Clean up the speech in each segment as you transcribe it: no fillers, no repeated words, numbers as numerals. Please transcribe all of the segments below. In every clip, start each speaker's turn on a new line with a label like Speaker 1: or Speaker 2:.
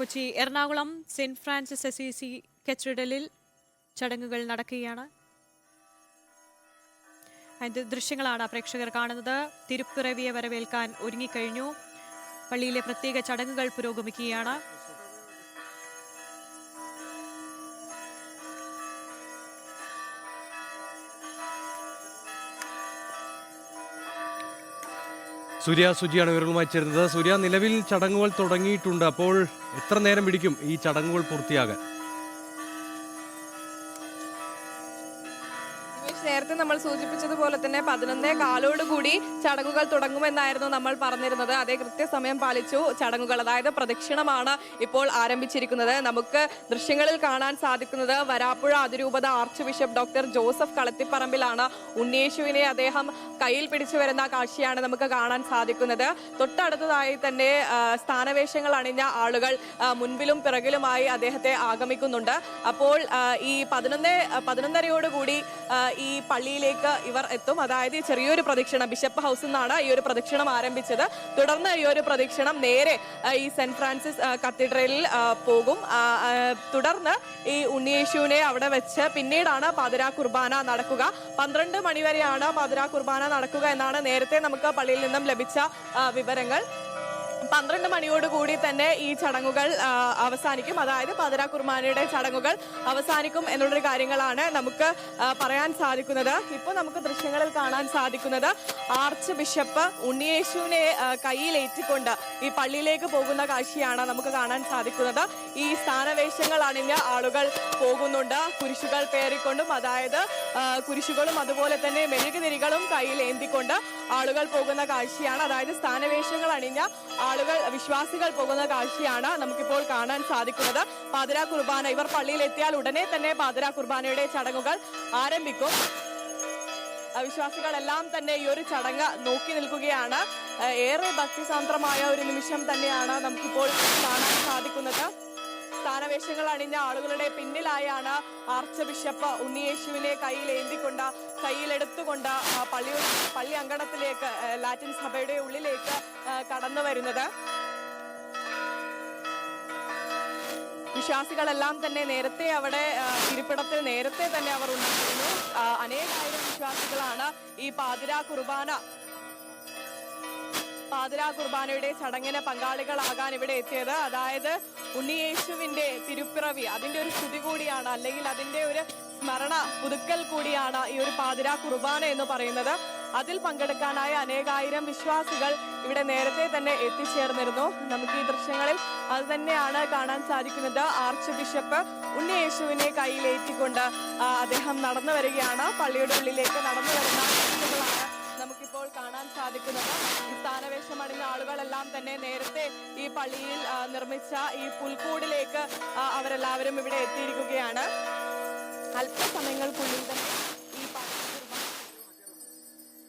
Speaker 1: Kochi Ernakulam saint Francis Assisi കത്തീഡ്രലിൽ ചടങ്ങുകൾ നടക്കുകയാണ്. അതിന്റെ ദൃശ്യങ്ങളാണ് പ്രേക്ഷകർ കാണുന്നത്. തിരുപ്പിറവിയെ വരവേൽക്കാൻ ഒരുങ്ങിക്കഴിഞ്ഞു. പള്ളിയിലെ പ്രത്യേക ചടങ്ങുകൾ പുരോഗമിക്കുകയാണ്.
Speaker 2: സുജിയാണ് വിവരങ്ങളുമായി ചേരുന്നത്. സൂര്യ, നിലവിൽ ചടങ്ങുകൾ തുടങ്ങിയിട്ടുണ്ട്. അപ്പോൾ എത്ര നേരം പിടിക്കും ഈ ചടങ്ങുകൾ പൂർത്തിയാകാൻ?
Speaker 3: നേരത്തെ നമ്മൾ സൂചിപ്പിച്ചതുപോലെ തന്നെ 11:15 കൂടി ചടങ്ങുകൾ തുടങ്ങുമെന്നായിരുന്നു നമ്മൾ പറഞ്ഞിരുന്നത്. അതേ കൃത്യസമയം പാലിച്ചു. ചടങ്ങുകൾ, അതായത് പ്രദക്ഷിണമാണ് ഇപ്പോൾ ആരംഭിച്ചിരിക്കുന്നത്. നമുക്ക് ദൃശ്യങ്ങളിൽ കാണാൻ സാധിക്കുന്നത് വരാപ്പുഴ അതിരൂപത ആർച്ച് ബിഷപ്പ് ഡോക്ടർ ജോസഫ് കളത്തിപ്പറമ്പിലാണ്. ഉണ്ണിയേശുവിനെ അദ്ദേഹം കയ്യിൽ പിടിച്ചു വരുന്ന കാഴ്ചയാണ് നമുക്ക് കാണാൻ സാധിക്കുന്നത്. തൊട്ടടുത്തതായി തന്നെ സ്ഥാനവേഷങ്ങൾ അണിഞ്ഞ ആളുകൾ മുൻപിലും പിറകിലുമായി അദ്ദേഹത്തെ ആഗമിക്കുന്നുണ്ട്. അപ്പോൾ ഈ 11:30 ഈ പള്ളിയിലേക്ക് ഇവർ എത്തും. അതായത് ചെറിയൊരു പ്രദക്ഷിണം, ബിഷപ്പ് ഹൗസിൽ നിന്നാണ് ഈ ഒരു പ്രദക്ഷിണം ആരംഭിച്ചത്. തുടർന്ന് ഈ ഒരു പ്രദക്ഷിണം നേരെ ഈ സെന്റ് ഫ്രാൻസിസ് കത്തീഡ്രലിൽ പോകും. തുടർന്ന് ഈ ഉണ്ണിയേശുവിനെ അവിടെ വെച്ച് പിന്നീടാണ് പാതിരാ കുർബാന നടക്കുക. 12 മണി വരെയാണ് പാതിരാ കുർബാന നടക്കുക എന്നാണ് നേരത്തെ നമുക്ക് പള്ളിയിൽ നിന്നും ലഭിച്ച വിവരങ്ങൾ. 12 മണിയോടുകൂടി തന്നെ ഈ ചടങ്ങുകൾ അവസാനിക്കും. അതായത് പാതിരാ കുർബാനയുടെ ചടങ്ങുകൾ അവസാനിക്കും എന്നുള്ളൊരു കാര്യങ്ങളാണ് നമുക്ക് പറയാൻ സാധിക്കുന്നത്. ഇപ്പോൾ നമുക്ക് ദൃശ്യങ്ങളിൽ കാണാൻ സാധിക്കുന്നത് ആർച്ച് ബിഷപ്പ് ഉണ്ണിയേശുവിനെ കയ്യിലേറ്റിക്കൊണ്ട് ഈ പള്ളിയിലേക്ക് പോകുന്ന കാഴ്ചയാണ് നമുക്ക് കാണാൻ സാധിക്കുന്നത്. ഈ സ്ഥാനവേഷങ്ങൾ അണിഞ്ഞ ആളുകൾ പോകുന്നുണ്ട്. കുരിശുകൾ പേറിക്കൊണ്ടും, അതായത് കുരിശുകളും അതുപോലെ തന്നെ മെഴുകുതിരികളും കയ്യിൽ ഏന്തിക്കൊണ്ട് ആളുകൾ പോകുന്ന കാഴ്ചയാണ്. അതായത് സ്ഥാനവേഷങ്ങൾ അണിഞ്ഞ ആളുകൾ, വിശ്വാസികൾ പോകുന്ന കാഴ്ചയാണ് നമുക്കിപ്പോൾ കാണാൻ സാധിക്കുന്നത്. പാതിരാ കുർബാന, ഇവർ പള്ളിയിൽ എത്തിയാൽ ഉടനെ തന്നെ പാതിരാ കുർബാനയുടെ ചടങ്ങുകൾ ആരംഭിക്കും. വിശ്വാസികളെല്ലാം തന്നെ ഈ ഒരു ചടങ്ങ് നോക്കി നിൽക്കുകയാണ്. ഏറെ ഭക്തിസാന്ദ്രമായ ഒരു നിമിഷം തന്നെയാണ് നമുക്കിപ്പോൾ കാണാൻ സാധിക്കുന്നത്. സ്ഥാനവേഷങ്ങൾ അണിഞ്ഞ ആളുകളുടെ പിന്നിലായാണ് ആർച്ച് ബിഷപ്പ് ഉണ്ണിയേശുവിനെ കയ്യിലെടുത്തുകൊണ്ട് പള്ളി അങ്കണത്തിലേക്ക്, ലാറ്റിൻ സഭയുടെ ഉള്ളിലേക്ക് കടന്നു വരുന്നത്. വിശ്വാസികളെല്ലാം തന്നെ നേരത്തെ അവിടെ ഇരിപ്പിടത്തിൽ നേരത്തെ തന്നെ അവർ ഉണ്ടായിരുന്നു. അനേകായിരം വിശ്വാസികളാണ് ഈ പാതിരാ കുർബാനയുടെ ചടങ്ങിന് പങ്കാളികളാകാൻ ഇവിടെ എത്തിയത്. അതായത് ഉണ്ണിയേശുവിന്റെ തിരുപ്പിറവി, അതിന്റെ ഒരു സ്തുതി കൂടിയാണ്, അല്ലെങ്കിൽ അതിന്റെ ഒരു സ്മരണ പുതുക്കൽ കൂടിയാണ് ഈ ഒരു പാതിരാ കുർബാന എന്ന് പറയുന്നത്. അതിൽ പങ്കെടുക്കാനായ അനേകായിരം വിശ്വാസികൾ ഇവിടെ നേരത്തെ തന്നെ എത്തിച്ചേർന്നിരുന്നു. നമുക്ക് ഈ ദൃശ്യങ്ങളിൽ അത് തന്നെയാണ് കാണാൻ സാധിക്കുന്നത്. ആർച്ച് ബിഷപ്പ് ഉണ്ണിയേശുവിനെ കയ്യിലേറ്റിക്കൊണ്ട് അദ്ദേഹം നടന്നു വരികയാണ്. പള്ളിയുടെ ഉള്ളിലേക്ക് നടന്നു വരുന്ന ദൃശ്യങ്ങളാണ് നമുക്കിപ്പോൾ കാണാൻ സാധിക്കുന്നത്. ഈ സ്ഥാനവേഷം അണിഞ്ഞ ആളുകളെല്ലാം തന്നെ നേരത്തെ ഈ പള്ളിയിൽ നിർമ്മിച്ച ഈ പുൽക്കൂടിലേക്ക് അവരെല്ലാവരും ഇവിടെ എത്തിയിരിക്കുകയാണ്. അല്പസമയങ്ങൾക്കുള്ളിൽ തന്നെ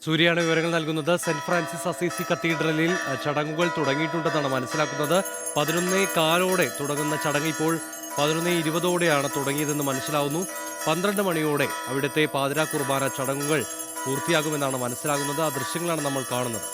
Speaker 2: സൂര്യയാണ് വിവരങ്ങൾ നൽകുന്നത്. സെന്റ് ഫ്രാൻസിസ് അസീസി കത്തീഡ്രലിൽ ചടങ്ങുകൾ തുടങ്ങിയിട്ടുണ്ടെന്നാണ് മനസ്സിലാക്കുന്നത്. 11:15 തുടങ്ങുന്ന ചടങ്ങ് ഇപ്പോൾ 11:20 തുടങ്ങിയതെന്ന് മനസ്സിലാവുന്നു. 12 മണിയോടെ അവിടുത്തെ പാതിരാ കുർബാന ചടങ്ങുകൾ പൂർത്തിയാകുമെന്നാണ് മനസ്സിലാകുന്നത്. ആ ദൃശ്യങ്ങളാണ് നമ്മൾ കാണുന്നത്.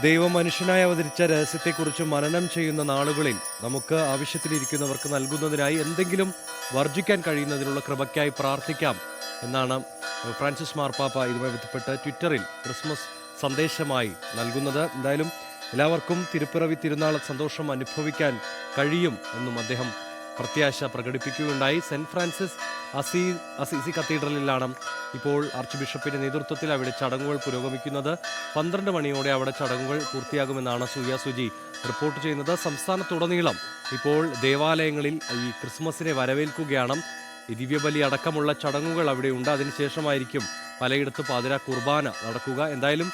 Speaker 2: ദൈവം മനുഷ്യനായി അവതരിച്ച രഹസ്യത്തെക്കുറിച്ച് മനനം ചെയ്യുന്ന നാളുകളിൽ നമുക്ക് ആവശ്യത്തിലിരിക്കുന്നവർക്ക് നൽകുന്നതിനായി എന്തെങ്കിലും വർജിക്കാൻ കഴിയുന്നതിനുള്ള കൃപയ്ക്കായി പ്രാർത്ഥിക്കാം എന്നാണ് ഫ്രാൻസിസ് മാർപ്പാപ്പ ഇതുമായി ബന്ധപ്പെട്ട് ട്വിറ്ററിൽ ക്രിസ്മസ് സന്ദേശമായി നൽകുന്നത്. എന്തായാലും എല്ലാവർക്കും തിരുപ്പിറവി തിരുനാൾ സന്തോഷം അനുഭവിക്കാൻ കഴിയും എന്നും അദ്ദേഹം പ്രത്യാശ പ്രകടിപ്പിക്കുകയുണ്ടായി. സെന്റ് ഫ്രാൻസിസ് അസീസി കത്തീഡ്രലിലാണ് ഇപ്പോൾ ആർച്ച് ബിഷപ്പിന്റെ നേതൃത്വത്തിൽ അവിടെ ചടങ്ങുകൾ പുരോഗമിക്കുന്നത്. 12 മണിയോടെ അവിടെ ചടങ്ങുകൾ പൂർത്തിയാകുമെന്നാണ് സൂര്യ സുജി റിപ്പോർട്ട് ചെയ്യുന്നത്. സംസ്ഥാനത്തുടനീളം ഇപ്പോൾ ദേവാലയങ്ങളിൽ ഈ ക്രിസ്മസിനെ വരവേൽക്കുകയാണ്. ഈ ദിവ്യബലി അടക്കമുള്ള ചടങ്ങുകൾ അവിടെയുണ്ട്. അതിനുശേഷമായിരിക്കും പലയിടത്തും പാതിരാ കുർബാന നടക്കുക. എന്തായാലും